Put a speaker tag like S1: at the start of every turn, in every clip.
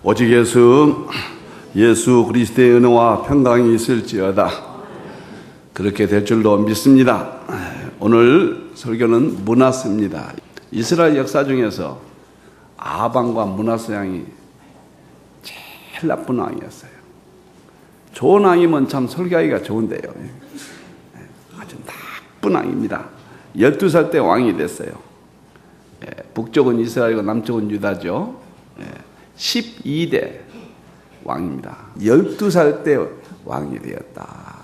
S1: 오직 예수 그리스도의 은혜와 평강이 있을지어다. 그렇게 될 줄로 믿습니다. 오늘 설교는 므낫세입니다. 이스라엘 역사 중에서 아방과 므낫세 왕이 제일 나쁜 왕이었어요. 좋은 왕이면 참 설교하기가 좋은데요. 아주 나쁜 왕입니다. 12살 때 왕이 됐어요. 북쪽은 이스라엘이고 남쪽은 유다죠. 12대 왕입니다. 12살 때 왕이 되었다.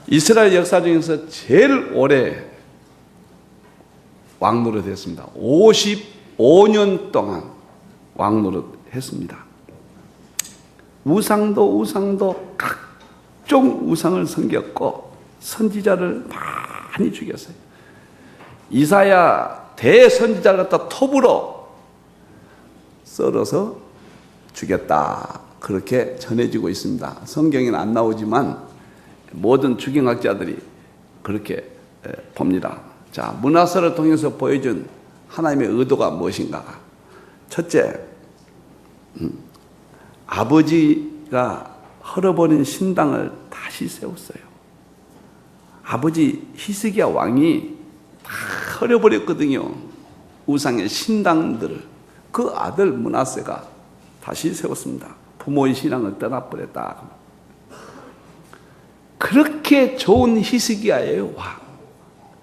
S1: 이스라엘 역사 중에서 제일 오래 왕 노릇했습니다. 55년 동안 왕 노릇했습니다. 우상도 각종 우상을 섬겼고 선지자를 많이 죽였어요. 이사야 대선지자를 갖다 톱으로 썰어서 죽였다. 그렇게 전해지고 있습니다. 성경에는 안 나오지만 모든 주경학자들이 그렇게 봅니다. 자, 므낫세를 통해서 보여준 하나님의 의도가 무엇인가? 첫째, 아버지가 헐어버린 신당을 다시 세웠어요. 아버지 히스기야 왕이 다 헐어버렸거든요. 우상의 신당들을. 그 아들 므낫세가 다시 세웠습니다. 부모의 신앙을 떠나버렸다. 그렇게 좋은 히스기야예요, 왕.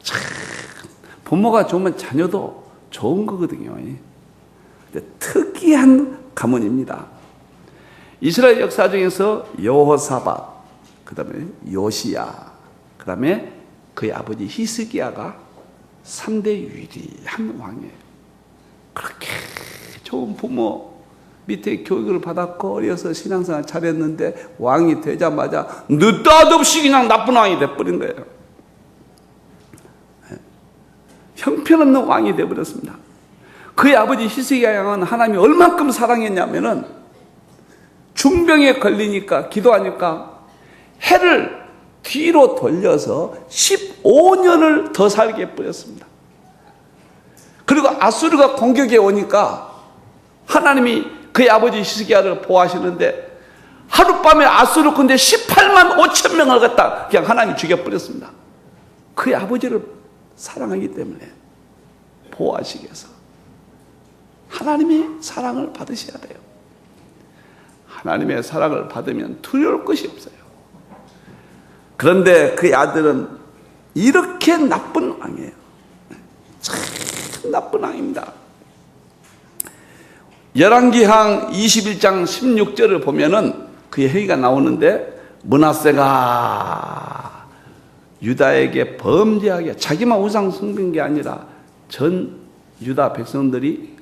S1: 참, 부모가 좋으면 자녀도 좋은 거거든요. 근데 특이한 가문입니다. 이스라엘 역사 중에서 여호사밧, 그 다음에 요시야, 그 다음에 그의 아버지 히스기야가 3대 유일한 왕이에요. 그렇게 좋은 부모 밑에 교육을 받았고 어려서 신앙생활 잘했는데 왕이 되자마자 느닷없이 그냥 나쁜 왕이 돼버린 거예요. 형편없는 왕이 돼버렸습니다. 그의 아버지 히스기야 왕은 하나님이 얼만큼 사랑했냐면은 중병에 걸리니까 기도하니까 해를 뒤로 돌려서 15년을 더 살게 해버렸습니다. 그리고 아수르가 공격해 오니까 하나님이 그의 아버지 히스기야를 보호하시는데 하룻밤에 아수르 군대 18만 5천 명을 갖다 그냥 하나님이 죽여버렸습니다. 그의 아버지를 사랑하기 때문에 보호하시기 위해서 하나님의 사랑을 받으셔야 돼요. 하나님의 사랑을 받으면 두려울 것이 없어요. 그런데 그의 아들은 이렇게 나쁜 왕이에요. 참 나쁜 왕입니다. 열왕기상 21장 16절을 보면은 그의 행위가 나오는데 므낫세가 유다에게 범죄하게 자기만 우상 섬긴 게 아니라 전 유다 백성들이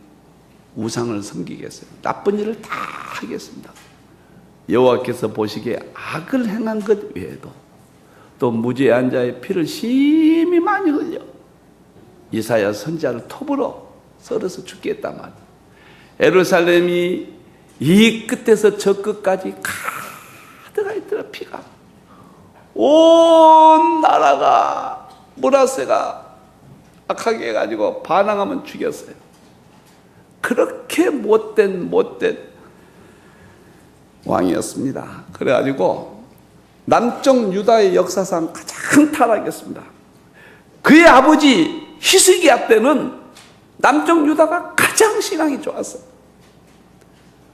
S1: 우상을 섬기게 했어요. 나쁜 일을 다 하겠습니다. 여호와께서 보시기에 악을 행한 것 외에도 또 무죄한 자의 피를 심히 많이 흘려 이사야 선지자를 톱으로 썰어서 죽게 했단 말이에요. 예루살렘이 이 끝에서 저 끝까지 가득하 있더라. 피가 온 나라가 므낫세가 악하게 해가지고 반항하면 죽였어요. 그렇게 못된 왕이었습니다. 그래가지고 남쪽 유다의 역사상 가장 타락했습니다. 그의 아버지 히스기야 때는 남쪽 유다가 가장 신앙이 좋았어요.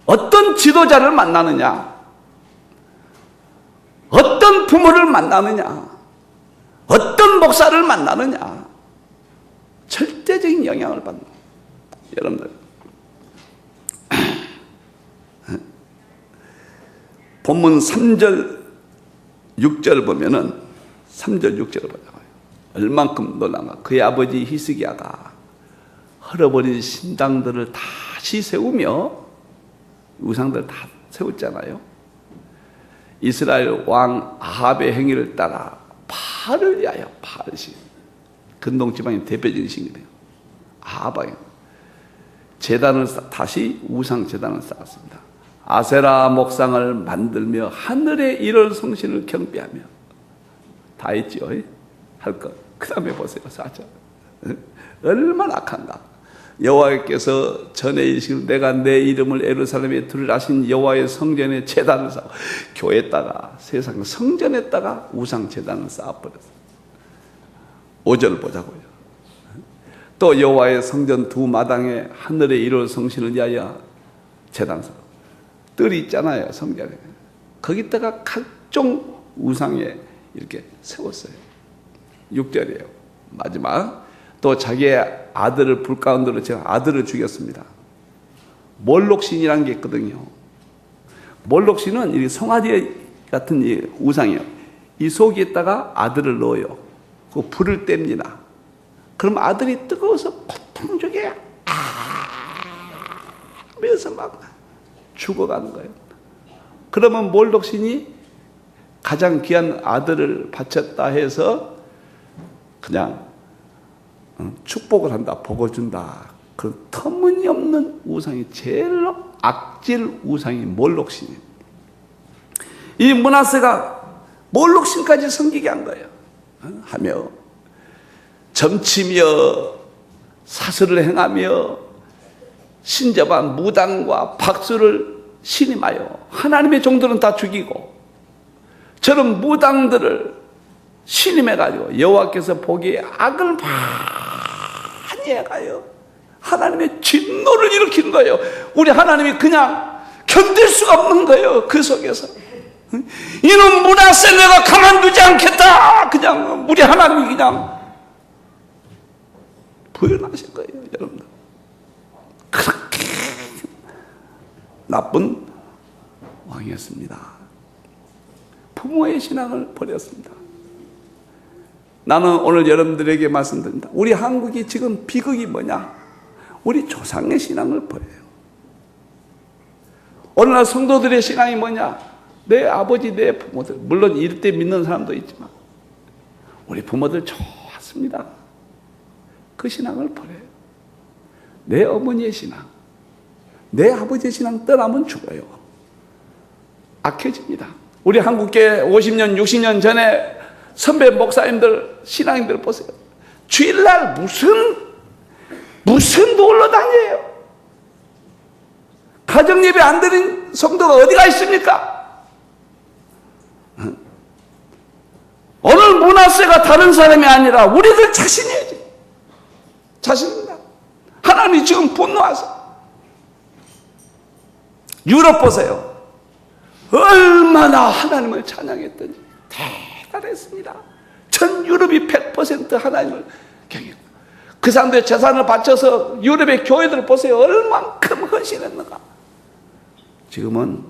S1: 어떤 지도자를 만나느냐, 어떤 부모를 만나느냐, 어떤 목사를 만나느냐, 절대적인 영향을 받는 거예요. 여러분들 본문 3절 6절 보면은 3절 6절을 보자고요. 얼만큼 놀라운가. 그의 아버지 히스기야가 헐어버린 신당들을 다시 세우며 우상들 다 세웠잖아요. 이스라엘 왕 아합의 행위를 따라 바알을 위하여 바알 신, 근동 지방의 대표적인 신이래요. 아합왕이 제단을 다시 우상 제단을 쌓았습니다. 아세라 목상을 만들며 하늘의 일월 성신을 경배하며 다 했죠. 할 것. 그 다음에 보세요. 4절. 얼마나 악한가. 여호와께서 전에 이르시길 내가 내 이름을 예루살렘에 두리라 하신 여호와의 성전에 제단을 쌓고, 교회에다가 세상 성전에다가 우상 제단을 쌓아버렸어요. 5절 보자고요. 또 여호와의 성전 두 마당에 하늘의 일월 성신을 위하여 제단 쌓고, 뜰이 있잖아요 성전에. 거기다가 각종 우상에 이렇게 세웠어요. 6절이에요. 마지막. 또 자기의 아들을 불 가운데로 제가 아들을 죽였습니다. 몰록신이라는 게 있거든요. 몰록신은 이 송아지 같은 이 우상이에요. 이 속에다가 아들을 넣어요. 그 불을 뗍니다. 그럼 아들이 뜨거워서 고통 중에 하면서 막 죽어가는 거예요. 그러면 몰록신이 가장 귀한 아들을 바쳤다 해서 그냥 축복을 한다, 복을 준다. 그 터무니없는 우상이 제일 악질 우상이 몰록신이에요. 이 므낫세가 몰록신까지 섬기게 한 거예요. 하며 점치며 사슬을 행하며 신접한 무당과 박수를 신임하여 하나님의 종들은 다 죽이고, 저런 무당들을 신임해가지고 여호와께서 보기에 악을 많이 해가요 하나님의 진노를 일으키는 거예요. 우리 하나님이 그냥 견딜 수가 없는 거예요. 그 속에서 이놈 므낫세 내가 가만두지 않겠다, 그냥 우리 하나님이 그냥 부연하신 거예요. 여러분들, 그렇게 나쁜 왕이었습니다. 부모의 신앙을 버렸습니다. 나는 오늘 여러분들에게 말씀드립니다. 우리 한국이 지금 비극이 뭐냐? 우리 조상의 신앙을 버려요. 오늘날 성도들의 신앙이 뭐냐? 내 아버지, 내 부모들, 물론 이럴 때 믿는 사람도 있지만 우리 부모들 좋았습니다. 그 신앙을 버려요. 내 어머니의 신앙, 내 아버지의 신앙 떠나면 죽어요. 악해집니다. 우리 한국교회 50년, 60년 전에 선배 목사님들, 신앙인들 보세요. 주일날 무슨 놀러 다녀요? 가정예배 안 드린 성도가 어디가 있습니까? 오늘 므낫세가 다른 사람이 아니라 우리들 자신이에요. 자신입니다. 하나님이 지금 분노하세요. 유럽 보세요. 얼마나 하나님을 찬양했던지 대단했습니다. 전 유럽이 100% 하나님을 경외했고, 그 사람들의 재산을 바쳐서 유럽의 교회들을 보세요. 얼만큼 헌신했는가. 지금은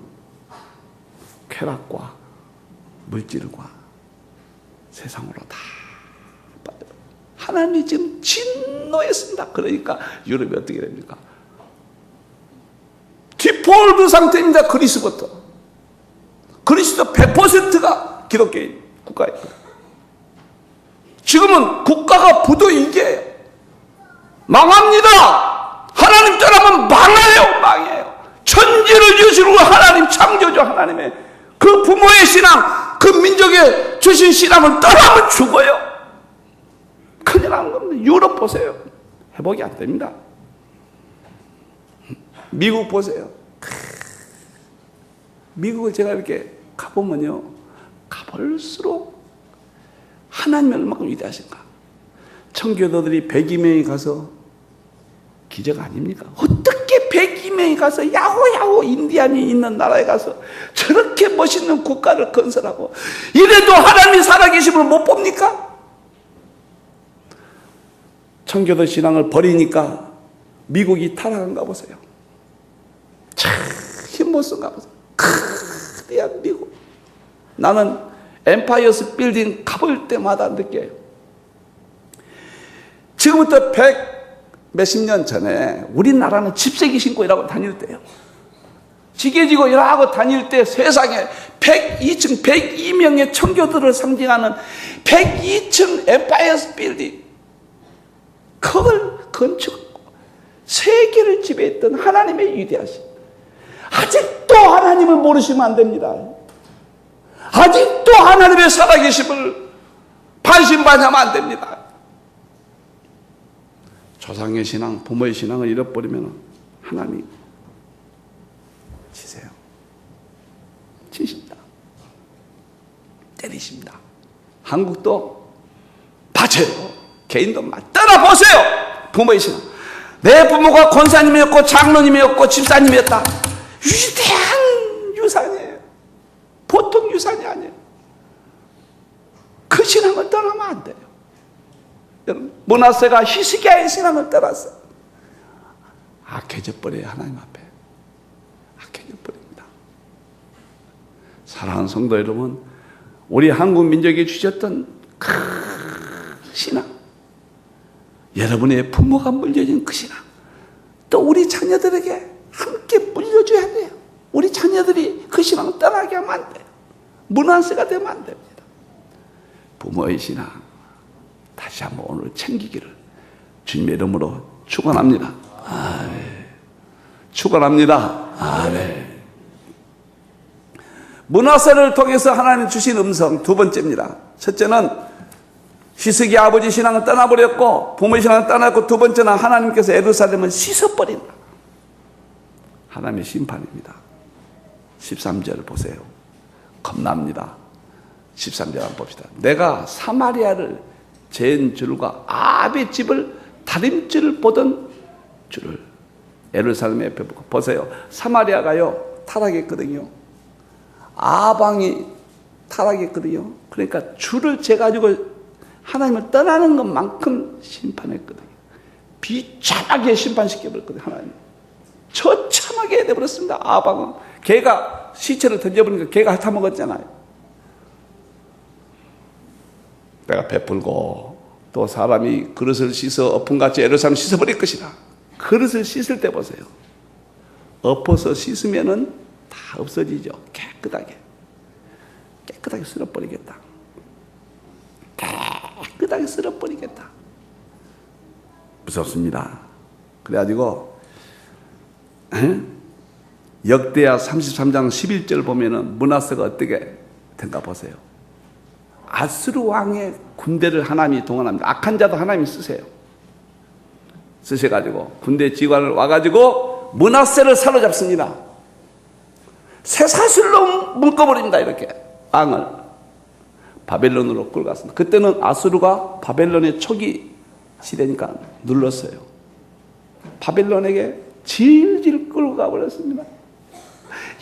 S1: 쾌락과 물질과 세상으로 다 빠져. 하나님이 지금 진노했습니다. 그러니까 유럽이 어떻게 됩니까? 디폴트 상태입니다. 그리스부터. 그리스도 100%가 기독교인 국가예요. 지금은 국가가 부도이게예요. 망합니다. 하나님 떠나면 망해요. 망해요. 천지를 유지로 하나님 창조주 하나님의 그 부모의 신앙, 그 민족에 주신 신앙을 떠나면 죽어요. 큰일 나는 겁니다. 유럽 보세요. 회복이 안 됩니다. 미국 보세요. 미국을 제가 이렇게 가보면요, 가볼수록 하나님이 얼마나 위대하신가. 청교도들이 102명이 가서 기적 아닙니까? 어떻게 102명이 가서 야호야호 인디안이 있는 나라에 가서 저렇게 멋있는 국가를 건설하고, 이래도 하나님이 살아계심을 못 봅니까? 청교도 신앙을 버리니까 미국이 타락한가 보세요. 참 힘못 쓴가 보세요. 크대한 미국. 나는 엠파이어스 빌딩 가볼 때마다 느껴요. 지금부터 100 몇십 년 전에 우리나라는 집세기 신고 일하고 다닐 때요. 지게지고 일하고 다닐 때 세상에 102층 102명의 청교도를 상징하는 102층 엠파이어스 빌딩, 그걸 건축하고 세계를 지배했던 하나님의 위대하심. 아직도 하나님을 모르시면 안 됩니다. 아직도 하나님의 살아계심을 반신반의하면 안 됩니다. 조상의 신앙, 부모의 신앙을 잃어버리면 하나님 치세요. 치십니다. 때리십니다. 한국도 맞아요. 개인도 떠나보세요. 부모의 신앙. 내 부모가 권사님이었고 장로님이었고 집사님이었다. 위대한 유산이에요. 보통 유산이 아니에요. 그 신앙을 떠나면 안 돼요. 여러분, 므낫세가 히스기야의 신앙을 떠났어요. 악해져버려요. 하나님 앞에 악해져버립니다. 사랑하는 성도 여러분, 우리 한국 민족이 주셨던 그 신앙, 여러분의 부모가 물려준 그 신앙, 또 우리 자녀들에게 함께 물려줘야 돼요. 우리 자녀들이 그 신앙 떠나게 하면 안 돼요. 므낫세가 되면 안 됩니다. 부모의 신앙 다시 한번 오늘 챙기기를 주님의 이름으로 축원합니다. 아멘. 축원합니다. 아멘. 므낫세를 통해서 하나님 주신 음성 두 번째입니다. 첫째는 히스기야 아버지 신앙을 떠나버렸고 부모의 신앙을 떠났고, 두 번째는 하나님께서 예루살렘을 씻어버린다. 하나님의 심판입니다. 13절 보세요. 겁납니다. 13절 한번 봅시다. 내가 사마리아를 잰 줄과 아합의 집을 다림질을 보던 줄을 예루살렘에 옆에 보세요. 사마리아가요 타락했거든요. 아방이 타락했거든요. 그러니까 줄을 재가지고 하나님을 떠나는 것만큼 심판했거든요. 비참하게 심판시켜버렸거든요. 하나님 처참하게 내버렸습니다. 아방은 개가 시체를 던져버리니까 개가 핥아먹었잖아요. 내가 베풀고 또 사람이 그릇을 씻어 엎은같이 예루살렘을 씻어버릴 것이다. 그릇을 씻을 때 보세요. 엎어서 씻으면은 다 없어지죠. 깨끗하게 쓸어버리겠다. 깨끗하게 쓸어버리겠다. 무섭습니다. 그래가지고 역대하 33장 11절 보면은 므낫세가 어떻게 된가 보세요. 아스루 왕의 군대를 하나님이 동원합니다. 악한 자도 하나님이 쓰셔가지고 군대 지관을 와가지고 므낫세를 사로잡습니다. 쇠사슬로 묶어버립니다. 이렇게 왕을 바벨론으로 끌고 갔습니다. 그때는 아수르가 바벨론의 초기 시대니까 눌렀어요. 바벨론에게 질질 끌고 가버렸습니다.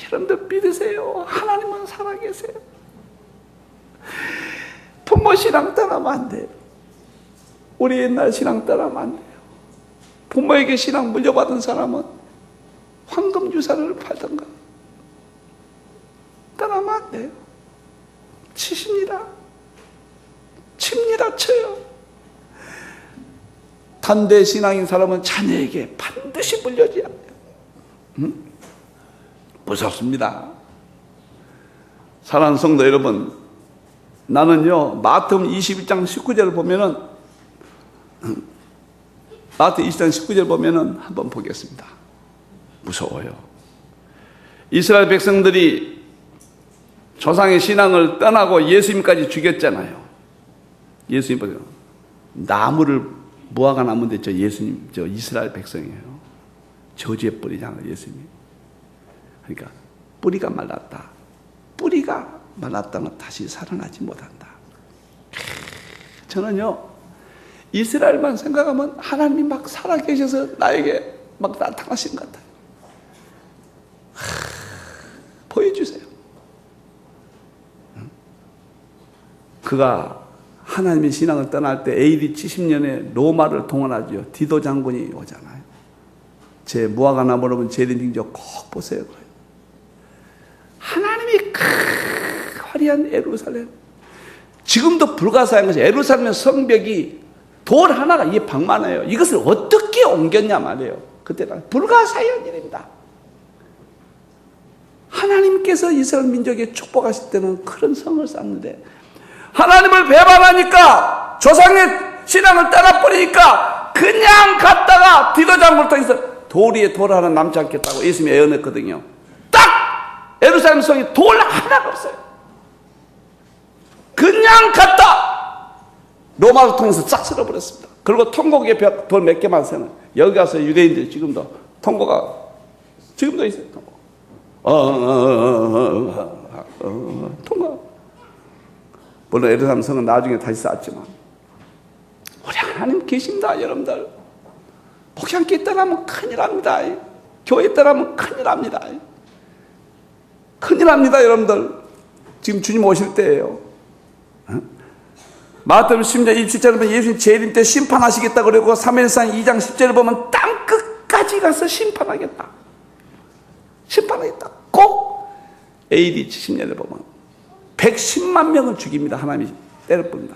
S1: 여러분들 믿으세요. 하나님은 살아계세요. 부모 신앙 떠나면 안 돼요. 우리 옛날 신앙 떠나면 안 돼요. 부모에게 신앙 물려받은 사람은 황금 유산을 팔던가 떠나면 안 돼요. 칩니다. 쳐요. 단대 신앙인 사람은 자녀에게 반드시 물려줘야 돼요. 무섭습니다. 사랑하는 성도 여러분, 나는요 마태복음 21장 19절을 보면은 마태복음 20장 19절 보면은 한번 보겠습니다. 무서워요. 이스라엘 백성들이 조상의 신앙을 떠나고 예수님까지 죽였잖아요. 예수님 나무를 무화과 나무인데 저 예수님 저 이스라엘 백성이에요. 저주에 뿌리잖아요. 예수님. 그러니까 뿌리가 말랐다. 뿌리가 말랐다면 다시 살아나지 못한다. 저는요 이스라엘만 생각하면 하나님이 막 살아계셔서 나에게 막 나타나신 것 같아요. 보여주세요. 그가 하나님의 신앙을 떠날 때 AD 70년에 로마를 동원하죠. 디도 장군이 오잖아요. 제 무화과 나무로는 제린 징조 꼭 보세요. 하나님이 화려한 예루살렘, 지금도 불가사의한 것이 예루살렘 성벽이 돌 하나가 이게 방만해요. 이것을 어떻게 옮겼냐 말이에요. 그때는 불가사의한 일입니다. 하나님께서 이스라엘 민족에 축복하실 때는 그런 성을 쌓는데 하나님을 배반하니까 조상의 신앙을 떠나버리니까 그냥 갔다가 디도 장군을 통해서 돌 위에 돌 하나 남지 않겠다고 예수님이 예언했거든요. 딱 예루살렘 성이 돌 하나가 없어요. 그냥 갔다 로마를 통해서 싹 쓸어버렸습니다. 그리고 통곡의 벽 돌 몇 개만 세는 여기 가서 유대인들이 지금도 통고가 지금도 있어요. 통고. 물론 예루살렘 성은 나중에 다시 쌓았지만 우리 하나님 계십니다, 여러분들. 목양교회 떠나면 큰일 납니다. 교회 떠나면 큰일 납니다. 큰일 납니다, 여러분들. 지금 주님 오실 때예요. 마태복음 10장 27절에 보면 예수님 재림 때 심판하시겠다 그러고 사무엘상 2장 10절에 보면 땅 끝까지 가서 심판하겠다. 심판하겠다. 꼭 AD 70년에 보면 110만 명을 죽입니다. 하나님이 때려 뿸니다.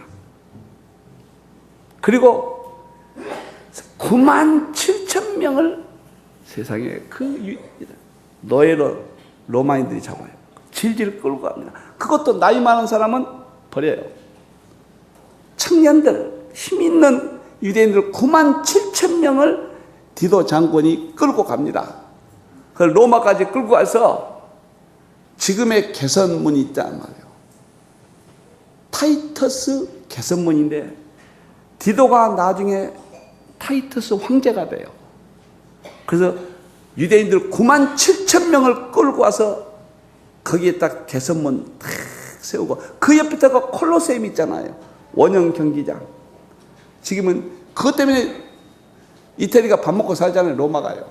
S1: 그리고 9만 7천 명을 세상에 그 노예로 로마인들이 잡아요. 질질 끌고 갑니다. 그것도 나이 많은 사람은 버려요. 청년들, 힘 있는 유대인들 9만 7천 명을 디도 장군이 끌고 갑니다. 그 로마까지 끌고 가서 지금의 개선문이 있단 말이에요. 타이터스 개선문인데 디도가 나중에 타이터스 황제가 돼요. 그래서 유대인들 9만 7천 명을 끌고 와서 거기에 딱 개선문 탁 세우고 그 옆에다가 콜로세움 있잖아요. 원형 경기장. 지금은 그것 때문에 이태리가 밥 먹고 살잖아요. 로마가요.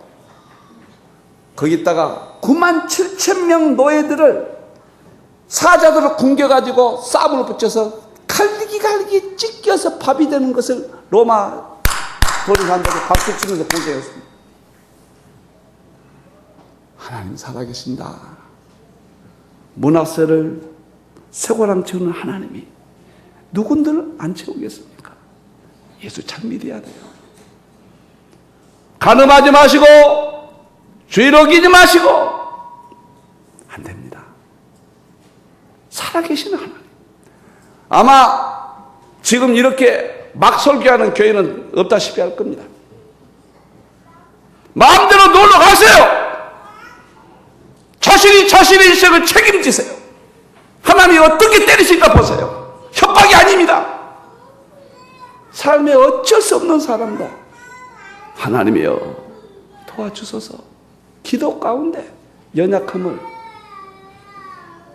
S1: 거기다가 9만 7천 명 노예들을 사자들을 굶겨가지고 쌈으로 붙여서 갈리기 찢겨서 밥이 되는 것을 로마 도리사람들이 박수 치면서 보게 했습니다. 하나님 살아계신다. 문화세를 쇠고랑 채우는 하나님이 누군들 안 채우겠습니까? 예수 참 믿어야 돼요. 간음하지 마시고 죄로 기지 마시고 안 됩니다. 살아계시는 하나님. 아마 지금 이렇게 막 설교하는 교회는 없다시피 할 겁니다. 마음대로 놀러 가세요. 자신의 인생을 책임지세요. 하나님이 어떻게 때리실까 보세요. 협박이 아닙니다. 삶에 어쩔 수 없는 사람다. 하나님이여 도와주소서. 기도 가운데 연약함을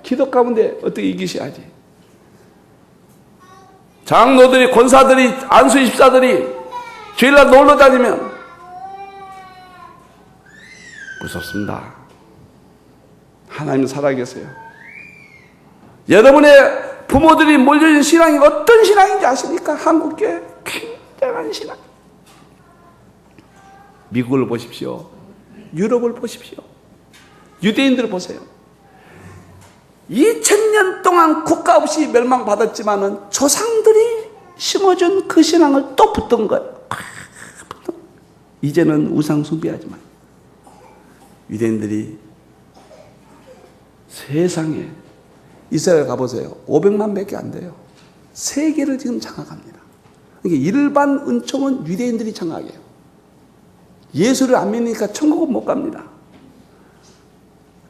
S1: 기도 가운데 어떻게 이기셔야지. 장로들이 권사들이 안수 집사들이 주일날 놀러 다니면 무섭습니다. 하나님 살아계세요. 여러분의 부모들이 몰려있는 신앙이 어떤 신앙인지 아십니까? 한국교회 굉장한 신앙. 미국을 보십시오. 유럽을 보십시오. 유대인들을 보세요. 2000년 동안 국가 없이 멸망받았지만은 조상들이 심어준 그 신앙을 또 붙든 거예요. 이제는 우상 숭배하지만 유대인들이 세상에 이스라엘 가보세요. 500만 밖에 안 돼요. 세계를 지금 장악합니다. 그러니까 일반 은총은 유대인들이 장악해요. 예수를 안 믿으니까 천국은 못 갑니다.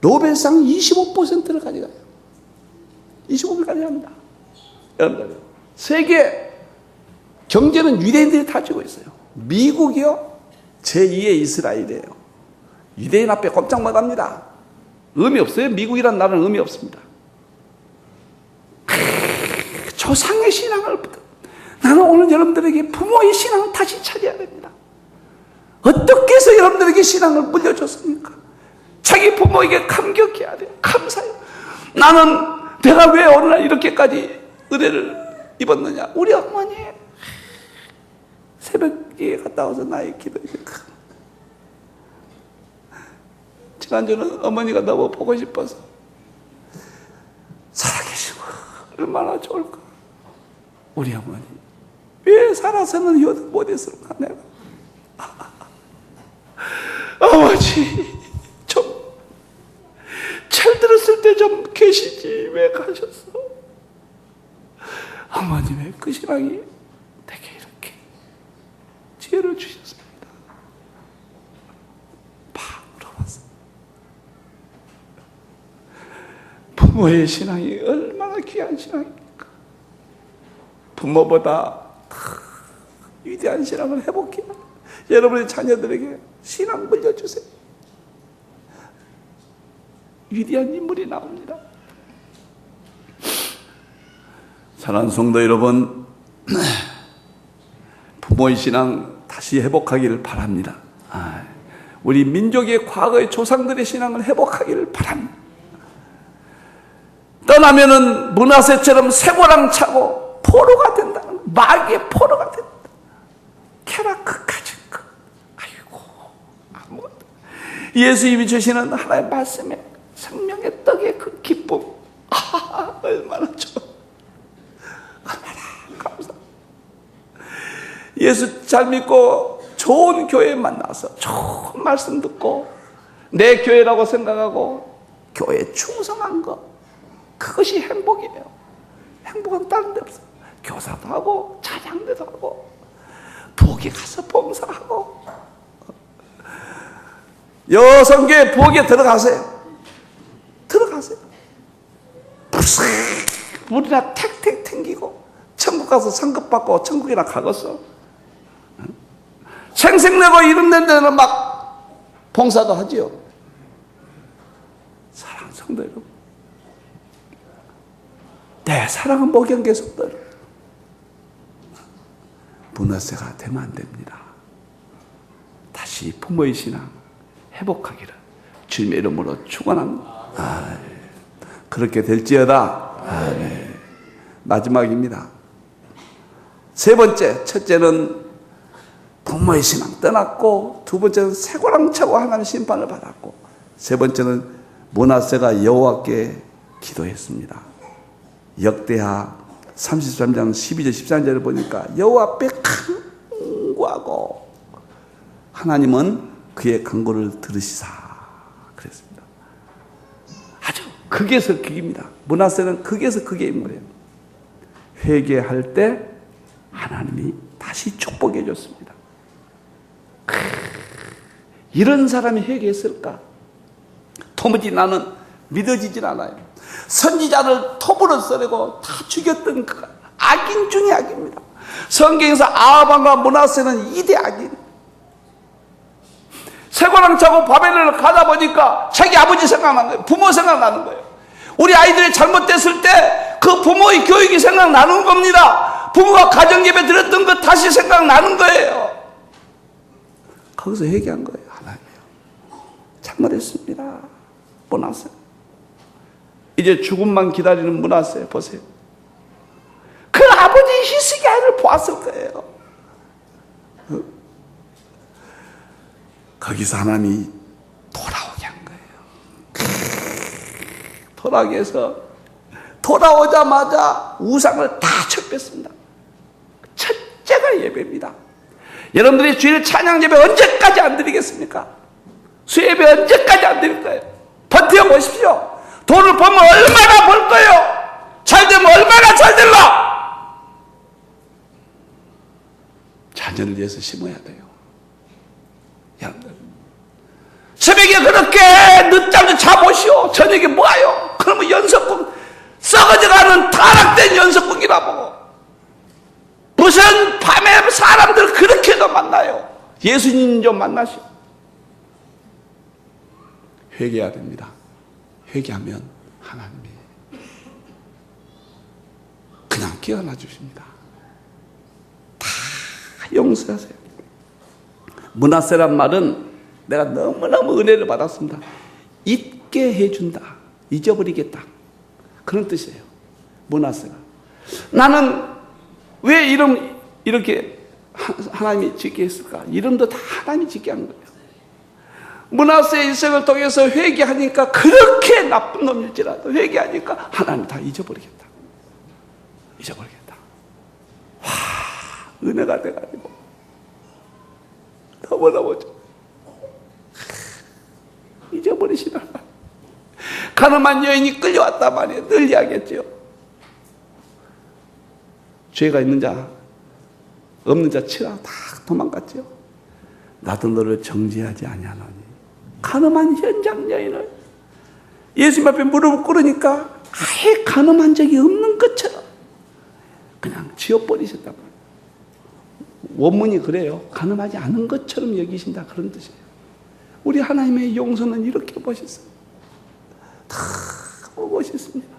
S1: 노벨상 25%를 가져가요. 25%를 가져갑니다. 여러분들, 세계 경제는 유대인들이 다지고 있어요. 미국이요, 제2의 이스라엘이에요. 유대인 앞에 꼼짝 못합니다. 의미 없어요. 미국이란 나라는 의미 없습니다. 조상의 신앙을, 나는 오늘 여러분들에게 부모의 신앙을 다시 찾아야 됩니다. 어떻게 해서 여러분들에게 신앙을 물려줬습니까? 자기 부모에게 감격해야 돼요. 감사해요. 나는 내가 왜 오늘날 이렇게까지 은혜를 입었느냐. 우리 어머니 새벽에 갔다 와서 나의 기도에 지난주는 어머니가 너무 보고 싶어서 살아계시고 얼마나 좋을까. 우리 어머니 왜 살아서는 효도 못했을까. 내가 아버지 좀 잘 들었을 때 좀 계시지 왜 가셨어. 어머님의 그 신앙이 내게 이렇게 지혜를 주셨습니다. 막 물어봤어. 부모의 신앙이 얼마나 귀한 신앙입니까. 부모보다 위대한 신앙을 회복해 여러분의 자녀들에게 신앙 물려주세요. 위대한 인물이 나옵니다. 사랑하는 성도 여러분, 부모의 신앙 다시 회복하기를 바랍니다. 우리 민족의 과거의 조상들의 신앙을 회복하기를 바랍니다. 떠나면은 므낫세처럼 쇠고랑 차고 포로가 된다는, 마귀의 포로가 된다. 캐라크 가진 것. 아이고, 아무것도. 예수님이 주시는 하나의 말씀에 생명의 떡의 그 기쁨. 얼마나 좋아. 얼마나 감사합니다. 예수 잘 믿고 좋은 교회 만나서 좋은 말씀 듣고 내 교회라고 생각하고 교회에 충성한 것, 그것이 행복이에요. 행복은 다른 데 없어. 교사도 하고 찬양대도 하고 부엌에 가서 봉사하고 여성교회 부엌에 들어가세요. 들어가세요. 물이나 택택 튕기고 천국 가서 상급 받고 천국이나 가겠어. 생색내고 이런 데는 막 봉사도 하지요. 사랑하는 성도 여러분, 내 사랑은 목양계 속들 므낫세가 되면 안 됩니다. 다시 부모의 신앙 회복하기를 주님의 이름으로 축원합니다. 그렇게 될지어다. 마지막입니다. 세 번째, 첫째는 부모의 신앙 떠났고, 두 번째는 쇠고랑 차고 하나님 심판을 받았고, 세 번째는 므낫세가 여호와께 기도했습니다. 역대하 33장 12절 13절을 보니까 여호와 앞에 간구하고 하나님은 그의 간구를 들으시사 그랬습니다. 아주 극에서 극입니다. 므낫세는 극에서 극의 인물이에요. 회개할 때 하나님이 다시 축복해 줬습니다. 이런 사람이 회개했을까? 도무지 나는 믿어지질 않아요. 선지자를 톱으로 썰고 다 죽였던 그 악인 중에 악입니다. 성경에서 아합과 므낫세는 2대 악인. 쇠고랑 차고 바벨론을 가다 보니까 자기 아버지 생각나는 거예요. 부모 생각나는 거예요. 우리 아이들이 잘못됐을 때 그 부모의 교육이 생각나는 겁니다. 부모가 가정예배 드렸던 것 다시 생각나는 거예요. 거기서 회개한 거예요. 하나님이요, 잘못했습니다. 므낫세. 이제 죽음만 기다리는 므낫세 보세요. 그 아버지의 희생의 아이를 보았을 거예요. 거기서 하나님이 돌아오게 한 거예요. 돌아오게 해서 돌아오자마자 우상을 다 쳐뺐습니다. 첫째가 예배입니다. 여러분들이 주일 찬양 예배 언제까지 안 드리겠습니까? 수예배 언제까지 안 드릴 거예요? 버텨보십시오. 돈을 벌면 얼마나 벌 거예요? 잘 되면 얼마나 잘 될라? 자녀를 위해서 심어야 돼요. 여러분들, 새벽에 그렇게 늦잠을 자보시오. 저녁에 뭐하요? 그러면 연석궁, 썩어져가는 타락된 연석궁이라 보고, 무슨 밤에 사람들 그렇게도 만나요. 예수님 좀 만나시오. 회개해야 됩니다. 회개하면 하나님이 그냥 깨어나 주십니다. 다 용서하세요. 므낫세란 말은 내가 너무너무 은혜를 받았습니다. 잊게 해준다. 잊어버리겠다. 그런 뜻이에요. 므낫세가. 나는 왜 이름 이렇게 하나님이 짓게 했을까? 이름도 다 하나님이 짓게 한 거예요. 므낫세의 일생을 통해서 회개하니까, 그렇게 나쁜 놈일지라도 회개하니까 하나님 다 잊어버리겠다. 잊어버리겠다. 와, 은혜가 돼가지고 너무너무 잊어버리시나. 가늠한 여인이 끌려왔단 말이에요. 늘 이야기했죠. 죄가 있는 자 없는 자 치라 다 도망갔죠. 나도 너를 정죄하지 아니하노니. 가늠한 현장 여인을 예수님 앞에 무릎을 꿇으니까 아예 가늠한 적이 없는 것처럼 그냥 지워버리셨단 말이에요. 원문이 그래요. 가늠하지 않은 것처럼 여기신다, 그런 뜻이에요. 우리 하나님의 용서는 이렇게 멋있어요. 다 멋있습니다.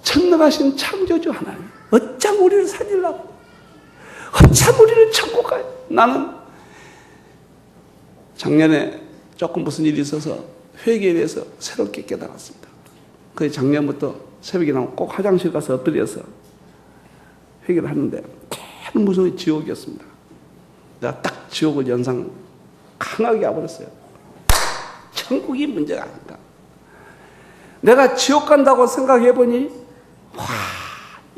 S1: 천능하신 창조주 하나님, 어쩜 우리를 살리려고, 어쩜 우리를 천국 가요. 나는 작년에 조금 무슨 일이 있어서 회개에 대해서 새롭게 깨달았습니다. 그래서 작년부터 새벽에 나면 꼭 화장실 가서 엎드려서 회개를 하는데 큰 무서운 지옥이었습니다. 내가 딱 지옥을 연상 강하게 와버렸어요. 천국이 문제가 아니다. 내가 지옥 간다고 생각해보니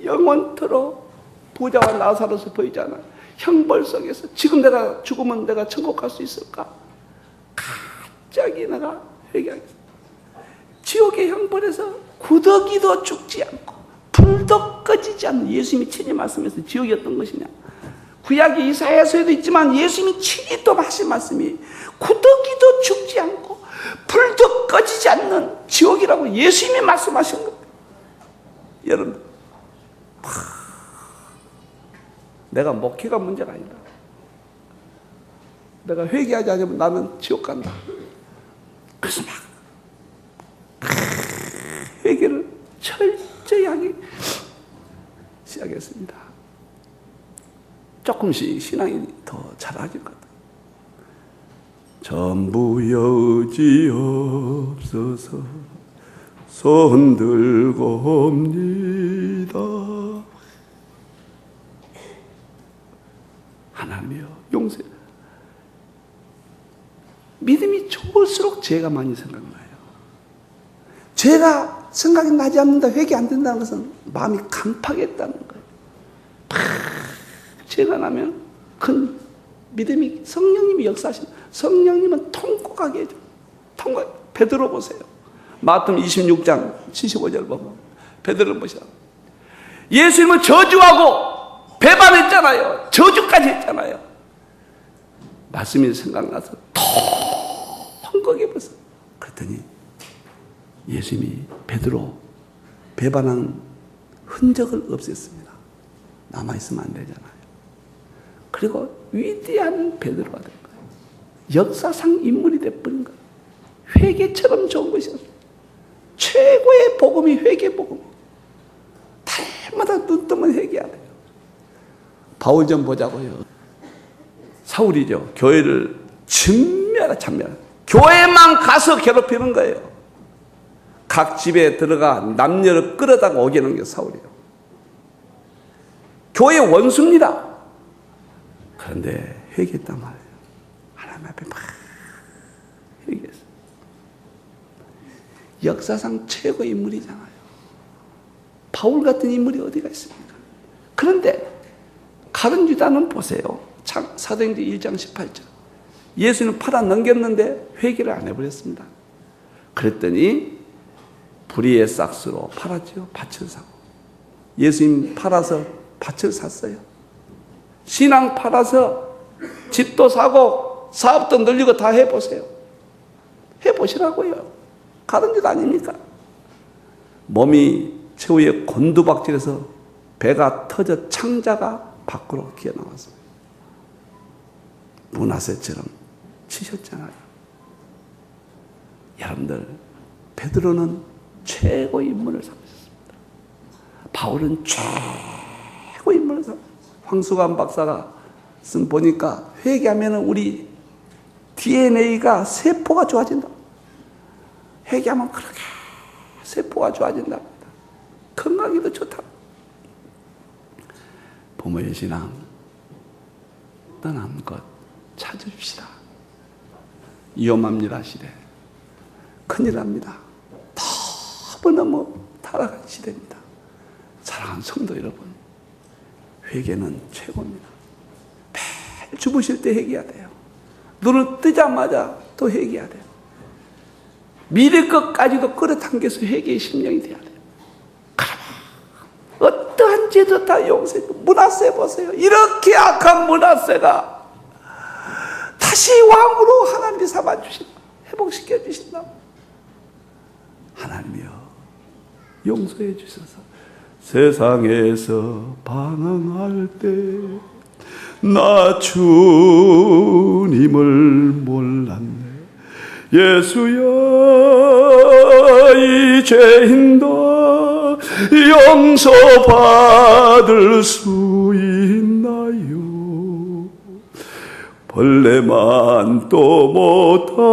S1: 영원토록 부자와 나사로서 보이잖아. 형벌 속에서 지금 내가 죽으면 내가 천국 갈 수 있을까? 갑자기 내가 회개하겠어. 지옥의 형벌에서 구더기도 죽지 않고 불도 꺼지지 않는, 예수님이 친히 말씀해서 지옥이 어떤 것이냐. 구약의 이사야서에도 있지만 예수님이 친히 또 하신 말씀이 구더기도 죽지 않고 불도 꺼지지 않는 지옥이라고 예수님이 말씀하신 겁니다. 여러분, 내가 목회가 문제가 아니다. 내가 회개하지 않으면 나는 지옥 간다. 그래서 막 회개를 철저히 하기 시작했습니다. 조금씩 신앙이 더 잘하질 것 같아요. 전부 여지없어서 손들고 옵니다. 하나님이여 용서해. 믿음이 좋을수록 죄가 많이 생각나요. 죄가 생각이 나지 않는다, 회개 안 된다는 것은 마음이 강팍했다는 거예요. 죄가 나면 큰 믿음이, 성령님이 역사하시는, 성령님은 통곡하게 해줘. 통곡. 베드로 보세요. 마태복음 26장 75절 보면 베드로 보세요. 예수님은 저주하고 배반했잖아요. 저주까지 했잖아요. 말씀이 생각나서 통곡해버렸어요. 그랬더니 예수님이 베드로 배반한 흔적을 없앴습니다. 남아있으면 안 되잖아요. 그리고 위대한 베드로가 된 거예요. 역사상 인물이 돼버린 거예요. 회개처럼 좋은 것이었어요. 최고의 복음이 회개 복음. 달마다 눈 뜨면 회개해야 돼요. 바울 좀 보자고요. 사울이죠. 교회를 참멸. 교회만 가서 괴롭히는 거예요. 각 집에 들어가 남녀를 끌어다가 오게는 게 사울이에요. 교회 원수입니다. 그런데 회개했단 말이에요. 하나님 앞에 막 회개했어요. 역사상 최고의 인물이잖아요. 바울 같은 인물이 어디가 있습니까? 그런데 가룟 유다는 보세요. 사도행전 1장 18절. 예수는 팔아 넘겼는데 회개를 안 해버렸습니다. 그랬더니 불의의 싹스로 팔았죠. 밭을 사고. 예수님 팔아서 밭을 샀어요. 신앙 팔아서 집도 사고 사업도 늘리고 다 해보세요. 해보시라고요. 가는 짓 아닙니까? 몸이 최후의 곤두박질해서 배가 터져 창자가 밖으로 기어나왔어요. 문하세처럼 치셨잖아요. 여러분들, 베드로는 최고의 인물을 삼으셨습니다. 바울은 최고의 인물을 삼으셨습니다. 황수관 박사가 보니까 회개하면 우리 DNA가 세포가 좋아진다. 회개하면 그렇게 세포가 좋아진다. 건강에도 좋다. 부모의 신앙 떠난 것 찾읍시다. 위험합니다, 시대. 큰일 납니다. 너무너무 타락한 시대입니다. 사랑하는 성도 여러분, 회개는 최고입니다. 매일 주무실 때 회개해야 돼요. 눈을 뜨자마자 또 회개해야 돼요. 미래 것까지도 끌어당겨서 회개의 심령이 돼야 돼요. 그러면 어떠한 죄도 다 용서해. 므낫세 보세요. 이렇게 악한 므낫세가 다시 왕으로 하나님이 삼아주신다. 회복시켜 주신다. 하나님이여 용서해 주셔서 세상에서 방황할 때 나 주님을 몰랐네. 예수야, 이 죄인도 용서받을 수 있나요? 벌레만 또 못한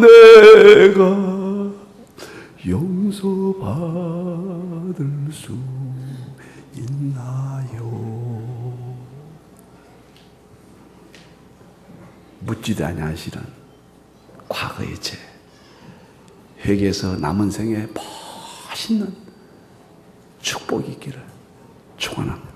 S1: 내가 용서받을 수 있나요? 묻지도 아니하시는 과거의 죄, 회개해서 남은 생에 멋있는 축복이 있기를 축원합니다.